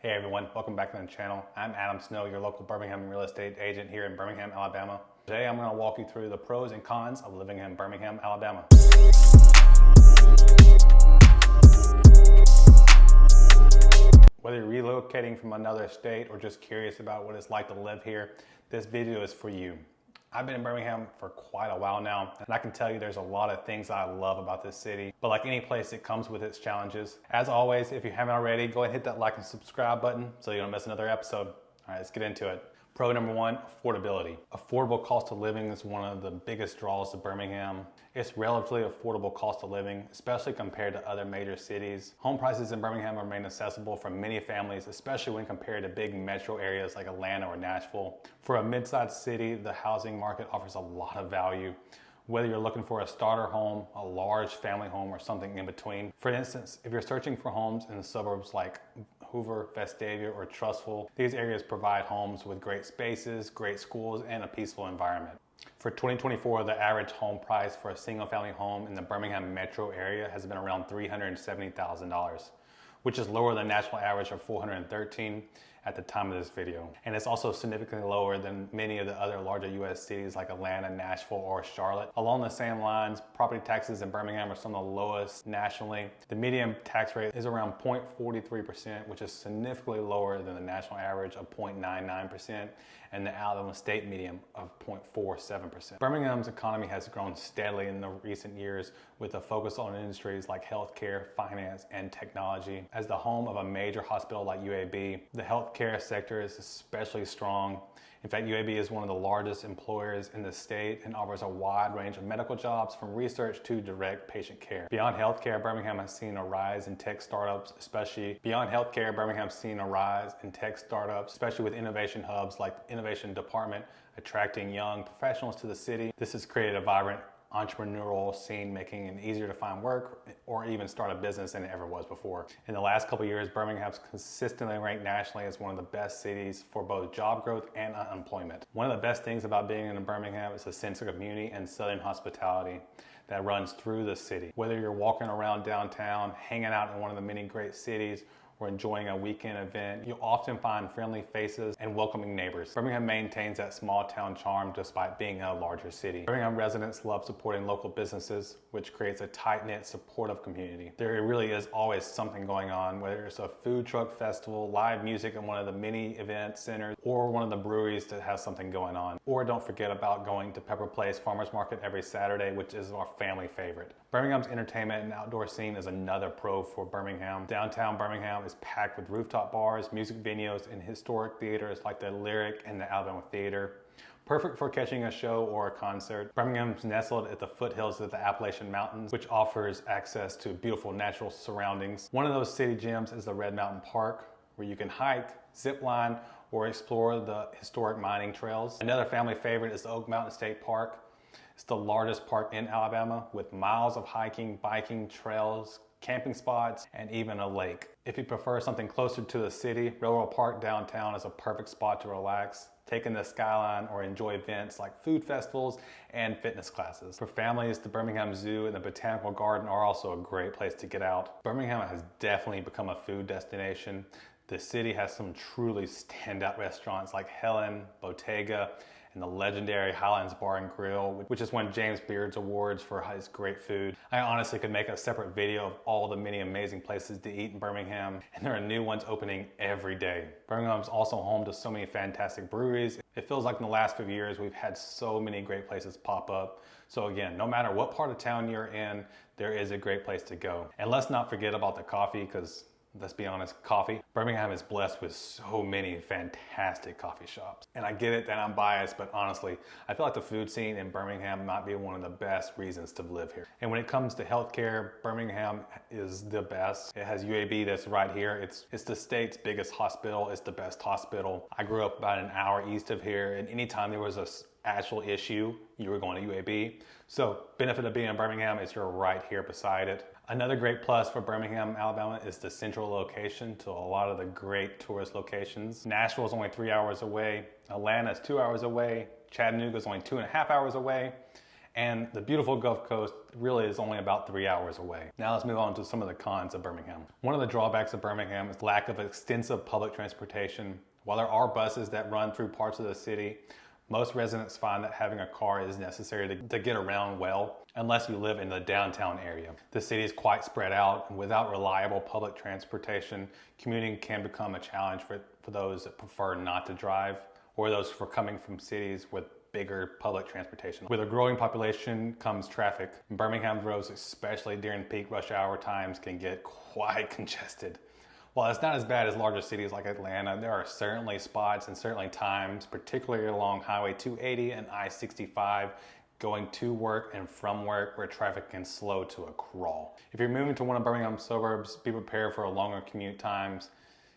Hey everyone, welcome back to the channel. I'm Adam Snow, your local Birmingham real estate agent here in Birmingham, Alabama. Today I'm going to walk you through the pros and cons of living in Birmingham, Alabama. Whether you're relocating from another state or just curious about what it's like to live here, this video is for you. I've been in Birmingham for quite a while now, and I can tell you there's a lot of things I love about this city, but like any place, it comes with its challenges. As always, if you haven't already, go ahead and hit that like and subscribe button so you don't miss another episode. All right, let's get into it. Pro number one, affordability. Affordable cost of living is one of the biggest draws of Birmingham. It's relatively affordable cost of living, especially compared to other major cities. Home prices in Birmingham remain accessible for many families, especially when compared to big metro areas like Atlanta or Nashville. For a mid-sized city, the housing market offers a lot of value. Whether you're looking for a starter home, a large family home, or something in between. For instance, if you're searching for homes in the suburbs like Hoover, Vestavia, or Trussville, these areas provide homes with great spaces, great schools, and a peaceful environment. For 2024, the average home price for a single-family home in the Birmingham metro area has been around $370,000, which is lower than the national average of $413,000 at the time of this video. And it's also significantly lower than many of the other larger US cities like Atlanta, Nashville, or Charlotte. Along the same lines, property taxes in Birmingham are some of the lowest nationally. The median tax rate is around 0.43%, which is significantly lower than the national average of 0.99% and the Alabama state median of 0.47%. Birmingham's economy has grown steadily in the recent years with a focus on industries like healthcare, finance, and technology. As the home of a major hospital like UAB, the healthcare sector is especially strong. In fact, UAB is one of the largest employers in the state and offers a wide range of medical jobs from research to direct patient care. Beyond healthcare, Birmingham has seen a rise in tech startups, especially with innovation hubs like Innovation Department, attracting young professionals to the city. This has created a vibrant entrepreneurial scene, making it easier to find work or even start a business than it ever was before. In the last couple of years, Birmingham's consistently ranked nationally as one of the best cities for both job growth and unemployment. One of the best things about being in Birmingham is the sense of community and southern hospitality that runs through the city. Whether you're walking around downtown, hanging out in one of the many great cities, or enjoying a weekend event, you'll often find friendly faces and welcoming neighbors. Birmingham maintains that small town charm despite being a larger city. Birmingham residents love supporting local businesses, which creates a tight-knit, supportive community. There really is always something going on, whether it's a food truck festival, live music in one of the many event centers, or one of the breweries that has something going on. Or don't forget about going to Pepper Place Farmers Market every Saturday, which is our family favorite. Birmingham's entertainment and outdoor scene is another pro for Birmingham. Downtown Birmingham is packed with rooftop bars, music venues, and historic theaters like the Lyric and the Alabama Theater. Perfect for catching a show or a concert. Birmingham's nestled at the foothills of the Appalachian Mountains, which offers access to beautiful natural surroundings. One of those city gems is the Red Mountain Park, where you can hike, zip line, or explore the historic mining trails. Another family favorite is the Oak Mountain State Park. It's the largest park in Alabama with miles of hiking, biking, trails, camping spots, and even a lake. If you prefer something closer to the city, Railroad Park downtown is a perfect spot to relax, take in the skyline, or enjoy events like food festivals and fitness classes. For families, the Birmingham Zoo and the Botanical Garden are also a great place to get out. Birmingham has definitely become a food destination. The city has some truly standout restaurants like Helena, Bottega, and the legendary Highlands Bar and Grill, which has won James Beard's awards for his great food. I honestly could make a separate video of all the many amazing places to eat in Birmingham, and there are new ones opening every day. Birmingham is also home to so many fantastic breweries. It feels like in the last few years, we've had so many great places pop up. So again, no matter what part of town you're in, there is a great place to go. And let's not forget about the coffee, because let's be honest, coffee. Birmingham is blessed with so many fantastic coffee shops. And I get it that I'm biased, but honestly, I feel like the food scene in Birmingham might be one of the best reasons to live here. And when it comes to healthcare, Birmingham is the best. It has UAB that's right here. It's the state's biggest hospital. It's the best hospital. I grew up about an hour east of here, and anytime there was a actual issue, you were going to UAB. So benefit of being in Birmingham is you're right here beside it. Another great plus for Birmingham, Alabama is the central location to a lot of the great tourist locations. Nashville is only 3 hours away. Atlanta is 2 hours away. Chattanooga is only 2.5 hours away. And the beautiful Gulf Coast really is only about 3 hours away. Now let's move on to some of the cons of Birmingham. One of the drawbacks of Birmingham is lack of extensive public transportation. While there are buses that run through parts of the city, most residents find that having a car is necessary to get around well, unless you live in the downtown area. The city is quite spread out, and without reliable public transportation, commuting can become a challenge for those that prefer not to drive, or those for coming from cities with bigger public transportation. With a growing population comes traffic. Birmingham's roads, especially during peak rush hour times, can get quite congested. While it's not as bad as larger cities like Atlanta, there are certainly spots and certainly times, particularly along Highway 280 and I-65, going to work and from work, where traffic can slow to a crawl. If you're moving to one of Birmingham's suburbs, be prepared for longer commute times,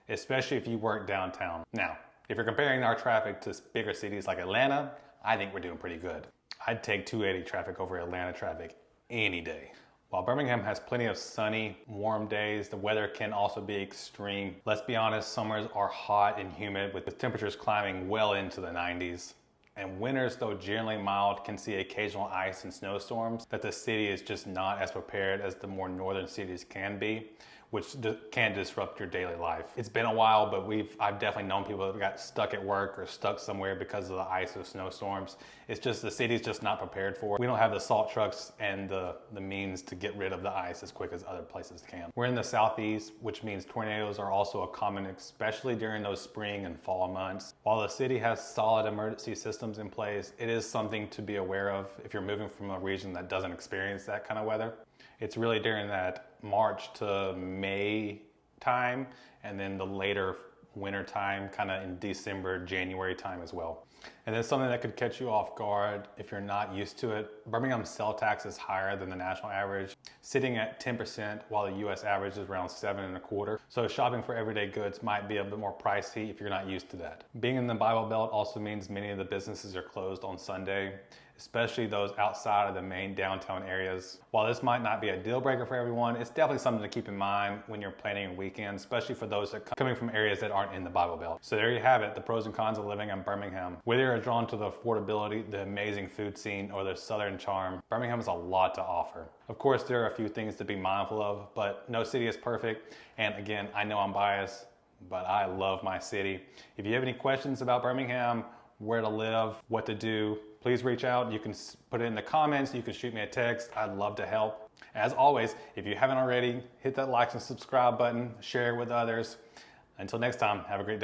especially if you work downtown. Now, if you're comparing our traffic to bigger cities like Atlanta, I think we're doing pretty good. I'd take 280 traffic over Atlanta traffic any day. While Birmingham has plenty of sunny, warm days, the weather can also be extreme. Let's be honest, summers are hot and humid with temperatures climbing well into the 90s. And winters, though generally mild, can see occasional ice and snowstorms that the city is just not as prepared as the more northern cities can be, which can disrupt your daily life. It's been a while, but I've definitely known people that got stuck at work or stuck somewhere because of the ice or snowstorms. It's just the city's just not prepared for it. We don't have the salt trucks and the means to get rid of the ice as quick as other places can. We're in the southeast, which means tornadoes are also a common, especially during those spring and fall months. While the city has solid emergency systems in place, it is something to be aware of if you're moving from a region that doesn't experience that kind of weather. It's really during that March to May time, and then the later winter time, kind of in December, January time as well. And then something that could catch you off guard if you're not used to it, Birmingham's sale tax is higher than the national average, sitting at 10%, while the US average is around 7.25%. So shopping for everyday goods might be a bit more pricey if you're not used to that. Being in the Bible Belt also means many of the businesses are closed on Sunday, especially those outside of the main downtown areas. While this might not be a deal breaker for everyone, it's definitely something to keep in mind when you're planning a weekend, especially for those that coming from areas that aren't in the Bible Belt. So there you have it, the pros and cons of living in Birmingham. Whether you're drawn to the affordability, the amazing food scene, or the southern charm, Birmingham has a lot to offer. Of course, there are a few things to be mindful of, but no city is perfect. And again, I know I'm biased, but I love my city. If you have any questions about Birmingham, where to live, what to do, please reach out. You can put it in the comments. You can shoot me a text. I'd love to help. As always, if you haven't already, hit that like and subscribe button, share it with others. Until next time, have a great day.